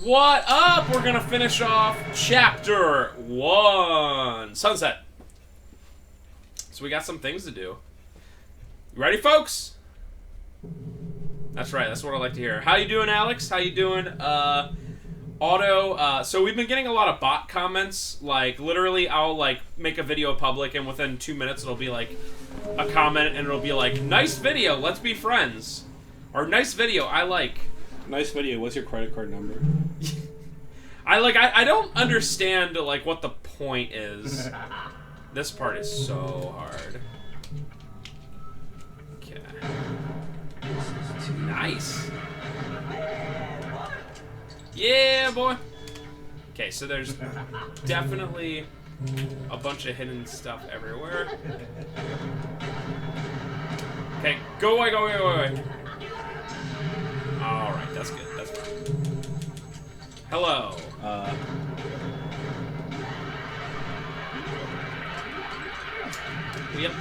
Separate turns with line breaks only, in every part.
What up? We're gonna finish off Chapter 1. Sunset. So we got some things to do. You ready, folks? That's right, that's what I like to hear. How you doing, Alex? How you doing? So we've been getting a lot of bot comments. Like, literally, I'll, like, make a video public, and within 2 minutes, it'll be, like, a comment, and it'll be like, nice video, let's be friends. Or, nice video, I like.
Nice video, what's your credit card number?
I don't understand, like, what the point is. This part is so hard. Okay. Nice. Yeah, boy. Okay, so there's definitely a bunch of hidden stuff everywhere. Okay, go away, go away, go away. Alright, that's good, that's fine. Hello. Yep.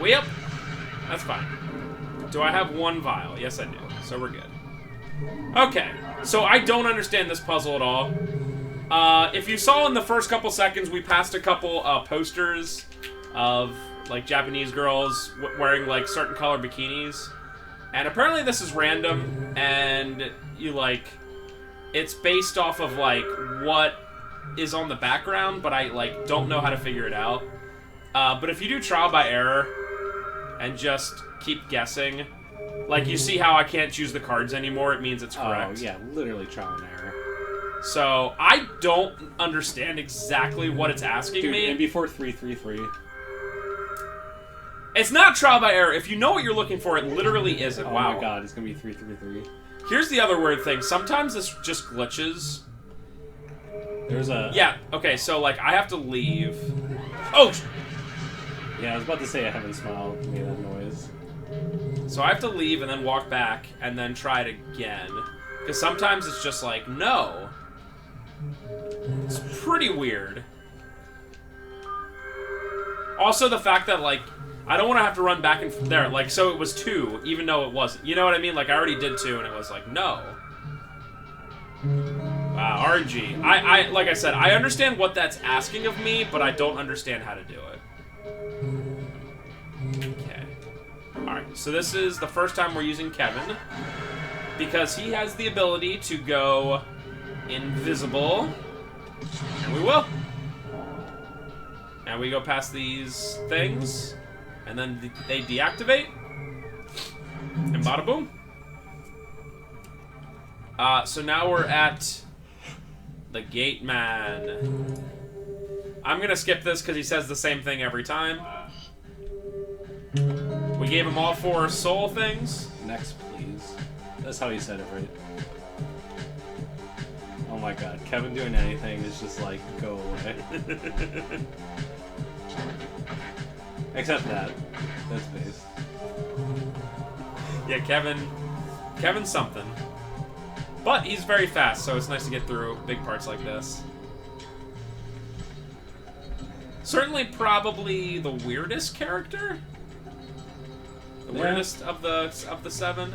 Yep. That's fine. Do I have one vial? Yes, I do. So we're good. Okay. So I don't understand this puzzle at all. If you saw in the first couple seconds, we passed a couple posters of, like, Japanese girls wearing, like, certain color bikinis. And apparently this is random, and you, like, it's based off of, like, what is on the background, but I, like, don't know how to figure it out. But if you do trial by error and just keep guessing, like, you see how I can't choose the cards anymore, it means it's correct.
Oh, yeah, literally trial and error.
So, I don't understand exactly what it's asking me.
And before 333.
It's not trial by error. If you know what you're looking for, it literally isn't.
Oh
wow.
My god, it's gonna be 333.
Here's the other weird thing. Sometimes this just glitches.
There's a...
Yeah, okay, so, like, I have to leave. Oh!
Yeah, I was about to say I haven't smiled, made that noise.
So I have to leave and then walk back and then try it again. Because sometimes it's just like, no. It's pretty weird. Also, the fact that, like, I don't want to have to run back and there. Like, so it was 2, even though it wasn't. You know what I mean? Like, I already did 2, and it was like, no. Wow, RNG. Like I said, I understand what that's asking of me, but I don't understand how to do it. Okay. Alright, so this is the first time we're using Kevin. Because he has the ability to go invisible. And we will. And we go past these things. And then they deactivate. And bada boom. So now we're at the Gate Man. I'm gonna skip this because he says the same thing every time. We gave him all 4 soul things.
Next, please. That's how he said it, right? Oh my god, Kevin doing anything is just like, go away. Except that. That's base.
Yeah, Kevin's something. But he's very fast, so it's nice to get through big parts like this. Certainly probably the weirdest character? The weirdest of the 7?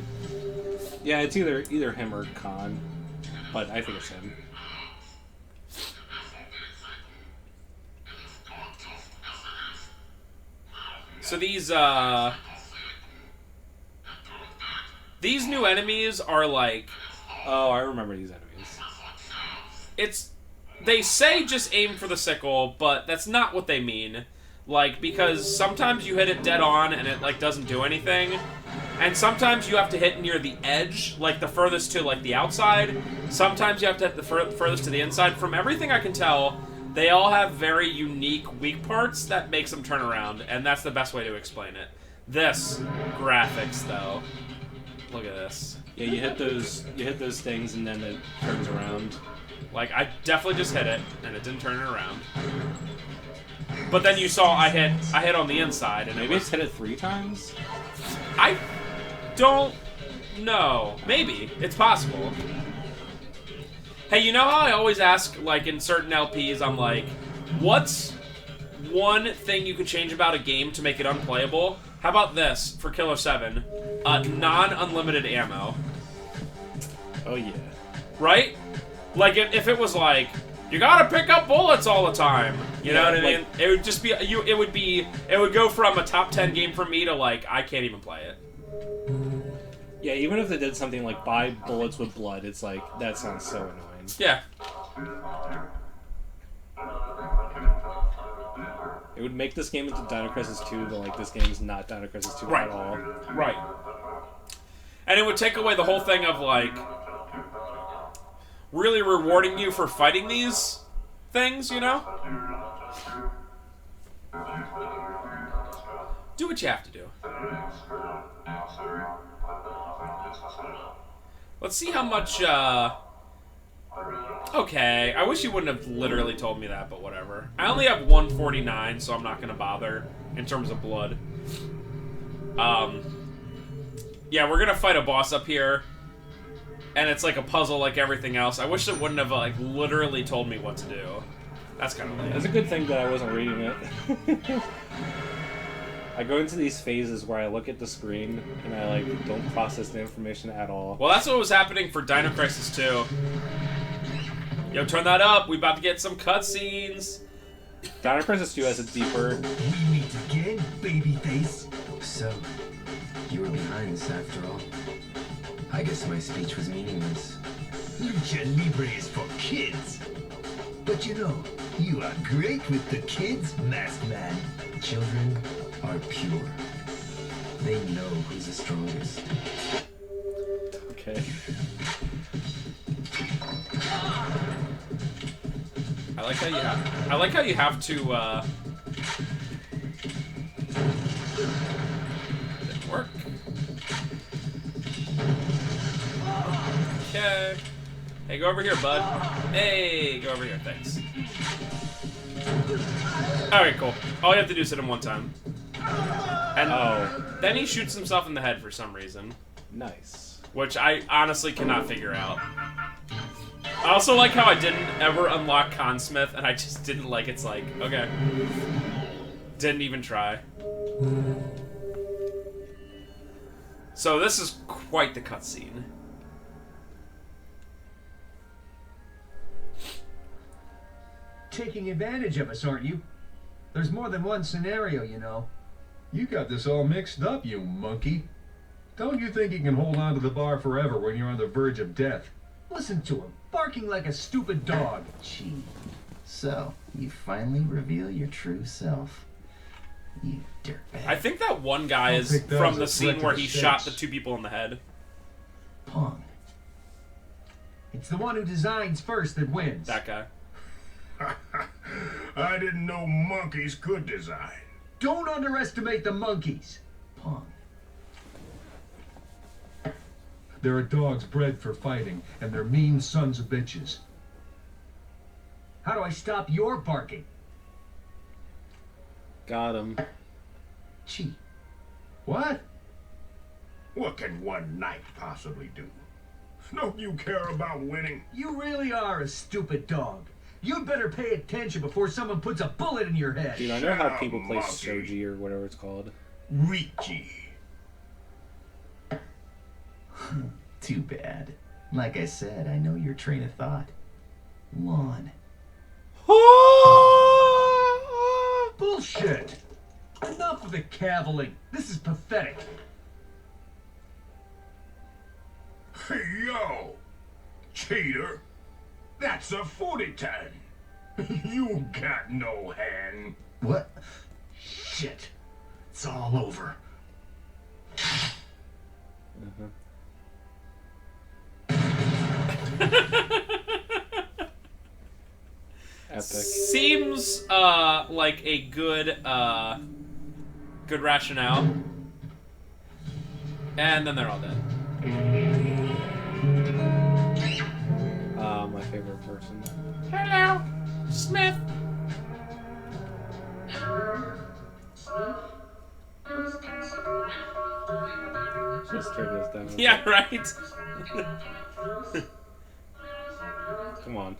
Yeah, it's either him or Khan, but I think it's him.
So these new enemies are like...
Oh, I remember these enemies.
They say just aim for the sickle, but that's not what they mean. Like, because sometimes you hit it dead on and it, like, doesn't do anything. And sometimes you have to hit near the edge, like the furthest to, like, the outside. Sometimes you have to hit the furthest to the inside. From everything I can tell, they all have very unique weak parts that makes them turn around, and that's the best way to explain it. This graphics, though. Look at this.
Yeah, you hit those things and then it turns around.
Like, I definitely just hit it, and it didn't turn it around. But then you saw I hit on the inside, and
maybe it's hit it 3 times?
I don't know. Maybe. It's possible. Hey, you know how I always ask, like, in certain LPs, I'm like, what's one thing you could change about a game to make it unplayable? How about this for Killer 7? Non-unlimited ammo.
Oh, yeah.
right? Like, if it was like, you gotta pick up bullets all the time, you know what I mean? It would just be, it would go from a top 10 game for me to, like, I can't even play it.
Yeah, even if they did something like buy bullets with blood, it's like, that sounds so annoying.
Yeah.
It would make this game into Dino Crisis 2, but, like, this game is not Dino Crisis 2
Right.
at all.
Right. And it would take away the whole thing of, like, really rewarding you for fighting these things, you know? Do what you have to do. Let's see how much, okay, I wish you wouldn't have literally told me that, but whatever. I only have 149, so I'm not gonna bother in terms of blood. Yeah, we're gonna fight a boss up here, and it's like a puzzle like everything else. I wish it wouldn't have, like, literally told me what to do. That's kind of lame.
It's a good thing that I wasn't reading it. I go into these phases where I look at the screen, and I, like, don't process the information at all.
Well, that's what was happening for Dino Crisis 2. Yo, turn that up. We about to get some cutscenes.
Dino Crisis 2 has a deeper...
We meet again, babyface.
So, you were behind this after all. I guess my speech was meaningless.
Lucha Libre is for kids. But you know, you are great with the kids, Masked Man.
Children are pure. They know who's the strongest.
Okay.
I like how you have to, didn't work. Okay. Hey, go over here, bud. Hey, go over here, thanks. Alright, cool. All you have to do is hit him one time. And then he shoots himself in the head for some reason.
Nice.
Which I honestly cannot figure out. I also like how I didn't ever unlock Consmith, and I just didn't like it's like, okay. Didn't even try. So this is quite the cutscene.
Taking advantage of us, aren't you? There's more than one scenario, you know.
You got this all mixed up, you monkey. Don't you think you can hold on to the bar forever when you're on the verge of death?
Listen to him, barking like a stupid dog.
Gee. So, you finally reveal your true self. You dirtbag.
I think that one guy
I'll
is
take that
from
as
the
a
scene
threat
where
to
he
the
shot the
stakes.
2 people in the head.
Pong.
It's the one who designs first that wins.
That guy.
I didn't know monkeys could design.
Don't underestimate the monkeys.
Pong.
There are dogs bred for fighting, and they're mean sons of bitches.
How do I stop your barking?
Got him.
Gee.
What? What can one knight possibly do? Don't you care about winning?
You really are a stupid dog. You'd better pay attention before someone puts a bullet in your head.
Dude, I know how people play
Monkey.
Shoji or whatever it's called.
Ricci.
Too bad. Like I said, I know your train of thought. Lawn.
Bullshit! Enough of the cavilling. This is pathetic.
Hey, yo! Cheater! That's a 40-10! You got no hand!
What?
Shit. It's all over.
Epic.
Seems like a good good rationale. And then they're all dead.
My favorite person.
Hello, Smith.
Just turn this down.
Yeah, right.
Come on.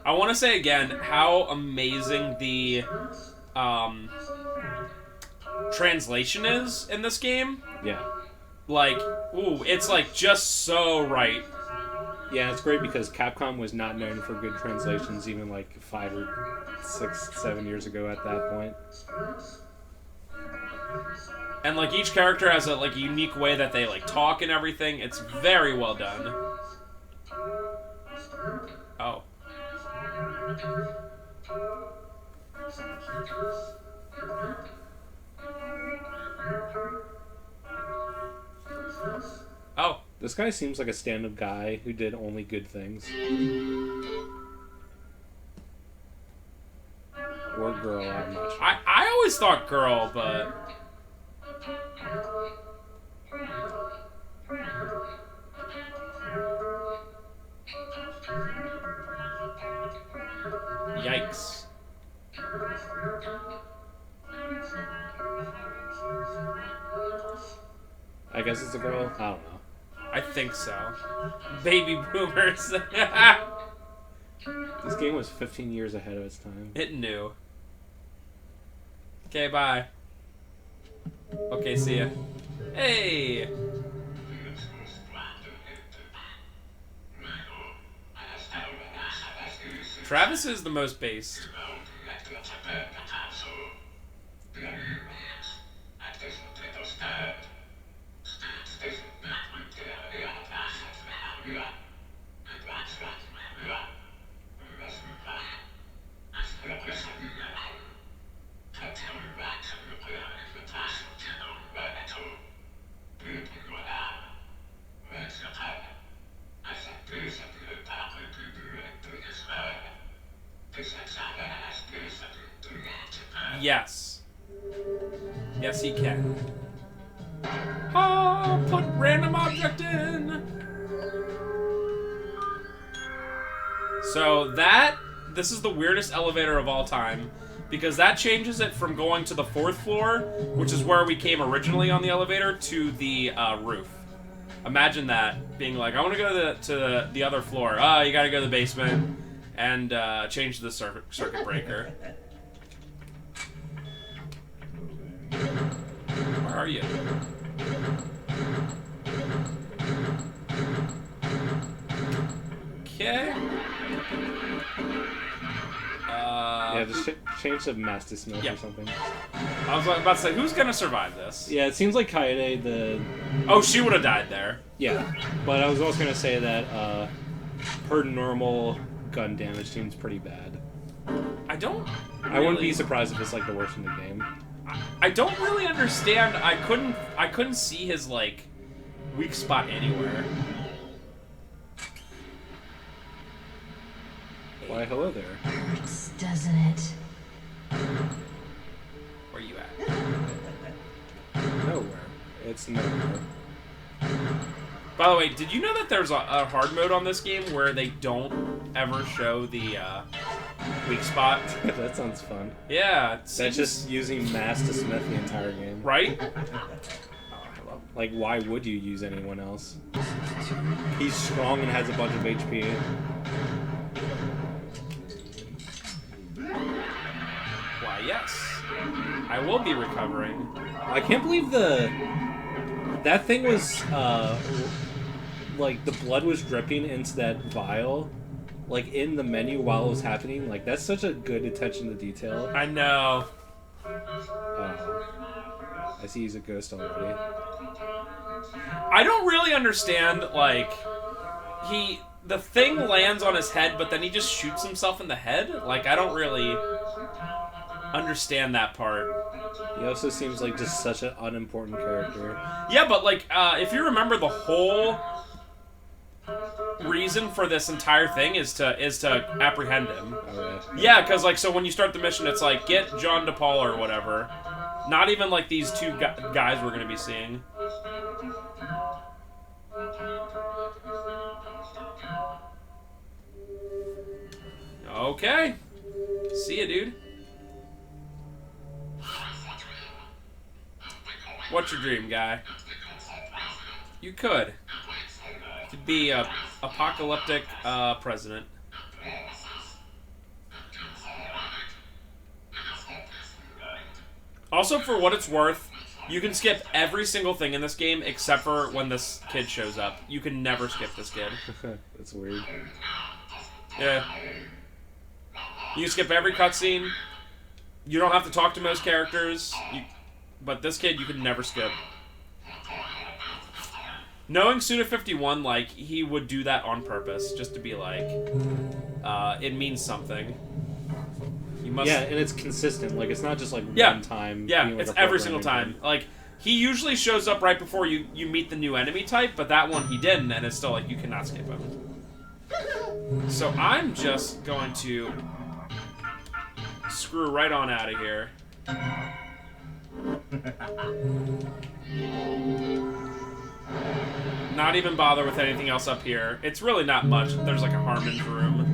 I want to say again how amazing the translation is in this game.
Yeah.
Like, ooh, it's like just so right.
Yeah, it's great because Capcom was not known for good translations even like 5 or 6, 7 years ago at that point.
And like each character has a like unique way that they like talk and everything. It's very well done. Oh. Oh.
This guy seems like a stand-up guy who did only good things. Or girl, I'm not sure.
I always thought girl, but yikes.
I guess it's a girl. I don't know.
I think so. Baby boomers.
This game was 15 years ahead of its time.
It knew. Okay, bye. Okay, see ya. Hey! Travis is the most based. Yes. Yes, he can. Ah, put random object in. So this is the weirdest elevator of all time, because that changes it from going to the 4th floor, which is where we came originally on the elevator, to the roof. Imagine that, being like, I want to go to the other floor. You gotta go to the basement and change the circuit breaker. Where are you? Okay.
Yeah, just change the Master Smith
yeah.
or something.
I was about to say, who's gonna survive this?
Yeah, it seems like Kaede, the...
Oh, she would have died there.
Yeah, but I was also gonna say that her normal gun damage seems pretty bad.
I don't...
I wouldn't be surprised if it's like the worst in the game.
I don't really understand. I couldn't see his like weak spot anywhere.
Why, hello there.
Hurts, doesn't it?
Where you at?
Nowhere. It's nowhere.
By the way, did you know that there's a hard mode on this game where they don't ever show the weak spot?
That sounds fun.
Yeah.
That's just using Master Smith the entire game.
Right?
Like, why would you use anyone else? He's strong and has a bunch of HP.
Why, yes. I will be recovering.
I can't believe that thing was, like, the blood was dripping into that vial, like, in the menu while it was happening. Like, that's such a good attention to detail.
I know.
I see he's a ghost already.
I don't really understand, like, the thing lands on his head, but then he just shoots himself in the head? Like, I don't really understand that part.
He also seems like just such an unimportant character.
Yeah, but, like, if you remember, the whole reason for this entire thing is to apprehend him.
Alright.
Yeah, because, like, so when you start the mission, it's like, get John DePaul or whatever. Not even, like, these two guys we're going to be seeing. Okay. See ya, dude. What's your dream, guy? You could. To be a apocalyptic president. Also, for what it's worth, you can skip every single thing in this game except for when this kid shows up. You can never skip this kid.
That's weird.
Yeah. You skip every cutscene. You don't have to talk to most characters. But this kid, you can never skip. Knowing Suda51, like, he would do that on purpose, just to be like, it means something. You must...
Yeah, and it's consistent. Like, it's not just, like,
Yeah.
one time.
Yeah,
being, like,
it's
a
every single
programming
time.
thing.
Like, he usually shows up right before you meet the new enemy type, but that one he didn't, and it's still like, you cannot skip him. So I'm just going to screw right on out of here. Not even bother with anything else up here. It's really not much. There's like a Harmon's room.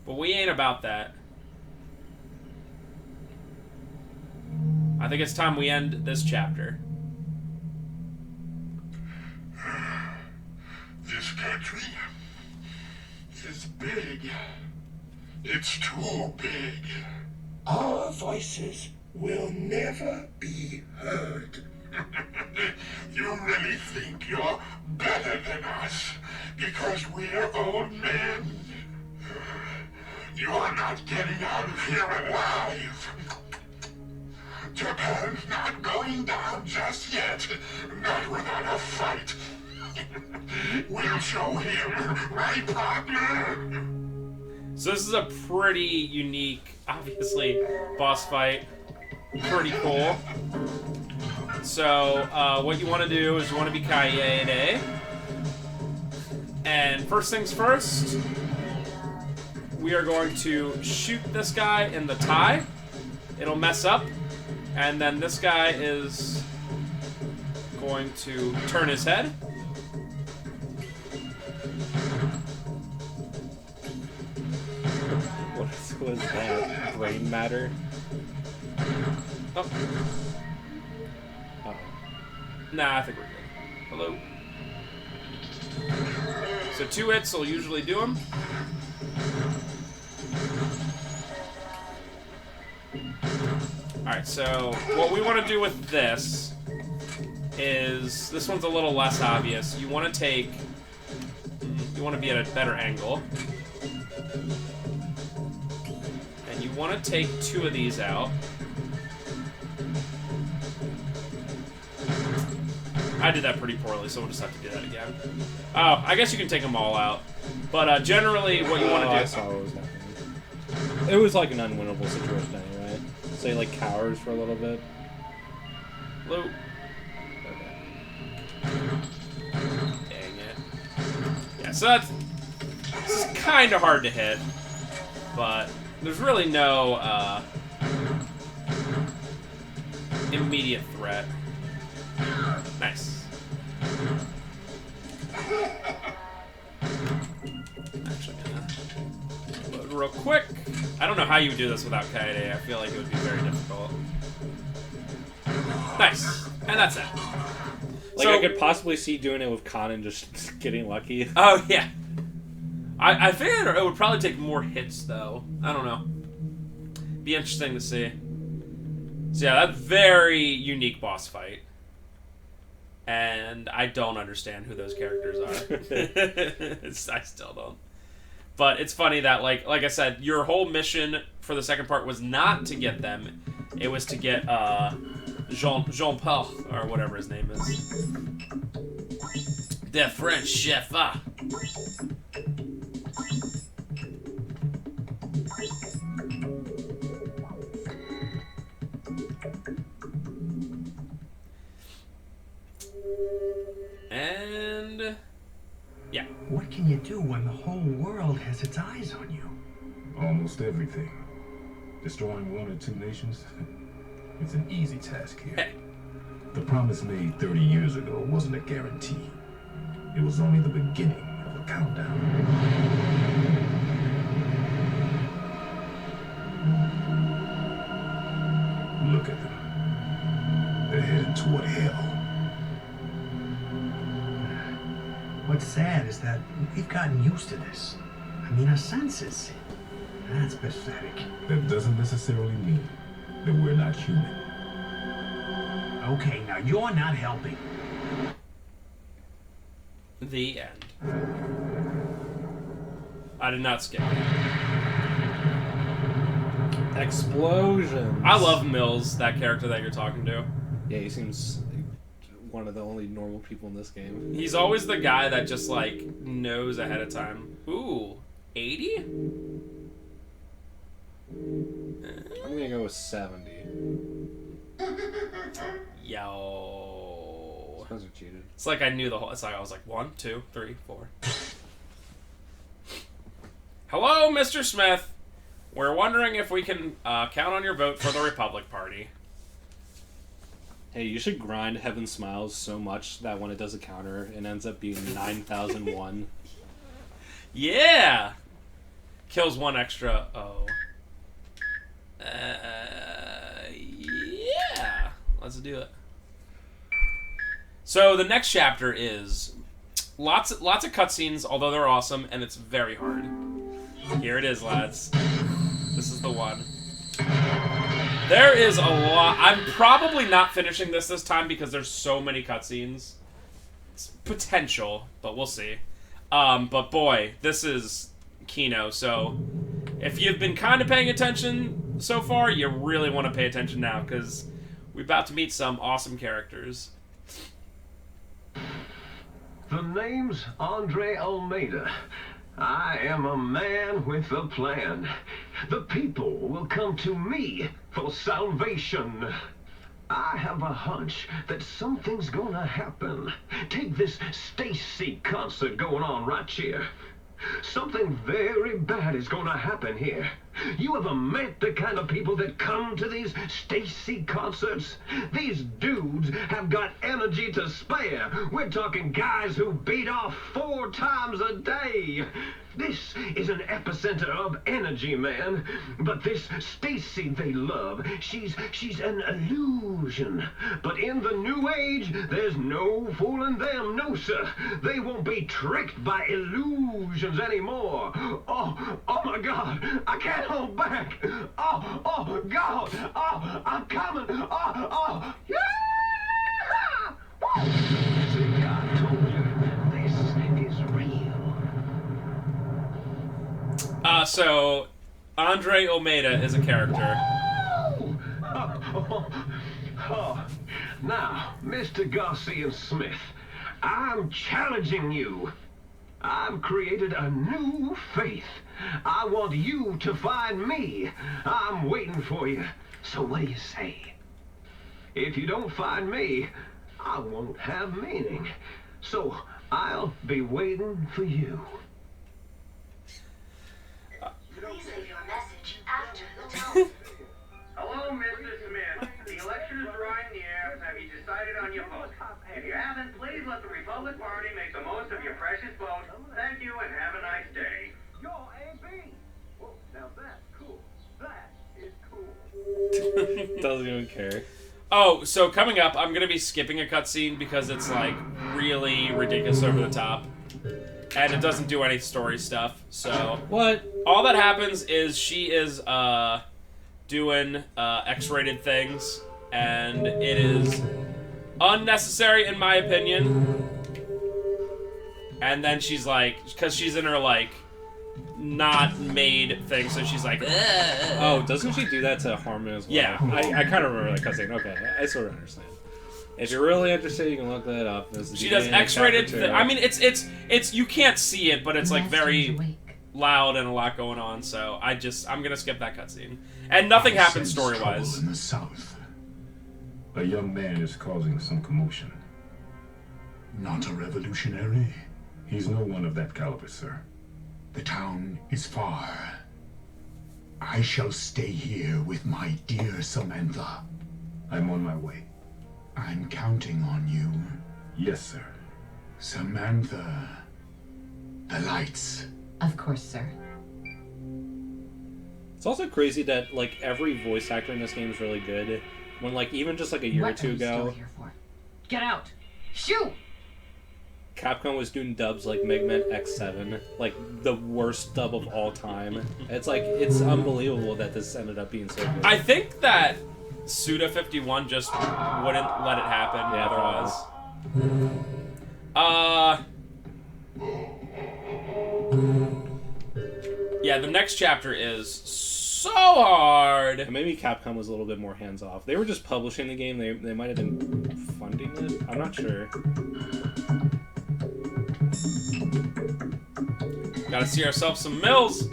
But we ain't about that. I think it's time we end this chapter.
This country is big. It's too big. Our voices will never be heard. You really think you're better than us because we're old men? You're not getting out of here alive. Japan's not going down just yet. Not without a fight. We'll show him, right, partner?
So this is a pretty unique, obviously, boss fight. Pretty cool. So, what you want to do is you want to be Kaede. And first things first, we are going to shoot this guy in the tie. It'll mess up. And then this guy is going to turn his head.
What was that? Brain matter?
Oh.
Oh.
Nah, I think we're good. Hello. So 2 hits will usually do him. Alright, so what we want to do with this is... This one's a little less obvious. You want to take... You want to be at a better angle. And you want to take 2 of these out. I did that pretty poorly, so we'll just have to do that again. Oh, I guess you can take them all out. But generally, what you want to do...
I saw what was happening. It was like an unwinnable situation anyway. So he like cowers for a little bit.
Hello?
Okay.
Dang it. Yeah, so that's... This is kind of hard to hit. But there's really no immediate threat. Nice. Actually gonna load real quick. I don't know how you would do this without Kaede. I feel like it would be very difficult. Nice. And that's it.
Like
So-
I could possibly see doing it with Conan just getting lucky.
Oh, yeah. I figured it would probably take more hits, though. I don't know. Be interesting to see. So yeah, that's very unique boss fight. And I don't understand who those characters are. I still don't. But it's funny that, like I said, your whole mission for the second part was not to get them. It was to get Jean-Paul, or whatever his name is. The French chef. And yeah.
What can you do when the whole world has its eyes on you?
Almost everything. Destroying 1 or 2 nations? It's an easy task here.
Hey.
The promise made 30 years ago wasn't a guarantee. It was only the beginning of a countdown. Look at them. They're headed toward hell.
What's sad is that we've gotten used to this. I mean, our senses. That's pathetic.
That doesn't necessarily mean
then we're not human.
Okay, now you're not helping.
The end. I did not skip.
Explosions.
I love Mills, that character that you're talking to.
Yeah, he seems like one of the only normal people in this game.
He's always the guy that just, like, knows ahead of time. Ooh, 80?
I'm gonna go with 70.
Yo.
Spencer cheated.
It's like I knew the whole... It's like I was like, 1, 2, 3, 4. Hello, Mr. Smith. We're wondering if we can count on your vote for the Republic Party.
Hey, you should grind Heaven Smiles so much that when it does a counter, it ends up being 9,001.
Yeah! Kills one extra. Oh. Yeah! Let's do it. So the next chapter is lots of cutscenes, although they're awesome, and it's very hard. Here it is, lads. This is the one. There is a lot. I'm probably not finishing this time because there's so many cutscenes. It's potential, but we'll see. But boy, this is Kino, so if you've been kind of paying attention so far, you really want to pay attention now, because we're about to meet some awesome characters.
The name's Andrei Ulmeyda. I am a man with a plan. The people will come to me for salvation. I have a hunch that something's gonna happen. Take this Stacy concert going on right here. Something very bad is gonna happen here. You ever met the kind of people that come to these Stacy concerts? These dudes have got energy to spare. We're talking guys who beat off 4 times a day. This is an epicenter of energy, man. But this Stacy they love, she's an illusion. But in the new age, there's no fooling them, no sir. They won't be tricked by illusions anymore. Oh my God, I can't hold back. Oh God, I'm coming. Yeah! See, I told you, this is real.
So Andrei Ulmeyda is a character.
Now, Mr. Garcia Smith, I'm challenging you. I've created a new faith. I want you to find me. I'm waiting for you. So what do you say? If you don't find me, I won't have meaning. So I'll be waiting for you.
Please leave your message after the tone.
Hello, Mr. Smith. The election is drawing near. Have you decided on your vote? If you haven't, please let the Republic Party make the most of your precious vote. Thank you and have a nice day.
You're AB. Whoa, now that's cool. That is cool.
Doesn't even care.
Oh, so coming up, I'm going to be skipping a cutscene because it's, like, really ridiculous over the top. And it doesn't do any story stuff, so...
What?
All that happens is she is, doing, X-rated things, and it is unnecessary, in my opinion. And then she's like... Because she's in her, like, not made thing, so she's like...
Oh, doesn't she do that to Harmon as well?
Yeah.
I kind of remember that cutscene. Okay, I sort of understand. If you're really interested, you can look that up.
She does X-rated. I mean, it's you can't see it, but it's like very loud and a lot going on. So I'm gonna skip that cutscene, and nothing happens story-wise.
In the south, a young man is causing some commotion. Not a revolutionary. He's no one of that caliber, sir.
The town is far. I shall stay here with my dear Samantha.
I'm on my way.
I'm counting on you.
Yes, sir.
Samantha. The lights.
Of course, sir.
It's also crazy that, like, every voice actor in this game is really good. When, like, even just, like, a year or two ago...
Here for? Get out! Shoot!
Capcom was doing dubs like Mega Man X7, like the worst dub of all time. It's like, it's unbelievable that this ended up being so good.
I think that Suda51 just wouldn't let it happen otherwise. Yeah, the next chapter is so hard.
And maybe Capcom was a little bit more hands-off. They were just publishing the game. They might have been funding it. I'm not sure.
Gotta see ourselves some mills.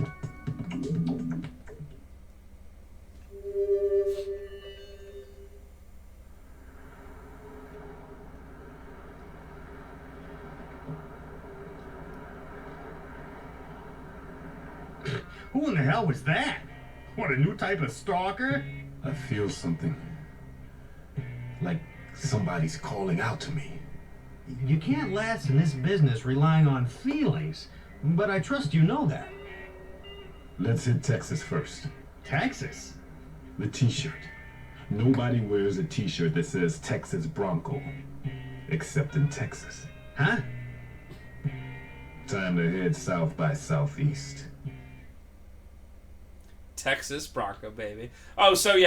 Who in the hell was that? What, a new type of stalker?
I feel something. Like somebody's calling out to me.
You can't last in this business relying on feelings, but I trust you know that.
Let's hit Texas first.
Texas?
The t-shirt. Nobody wears a t-shirt that says Texas Bronco. Except in Texas.
Huh?
Time to head south by southeast.
Texas Bronco, baby. Oh, so yeah,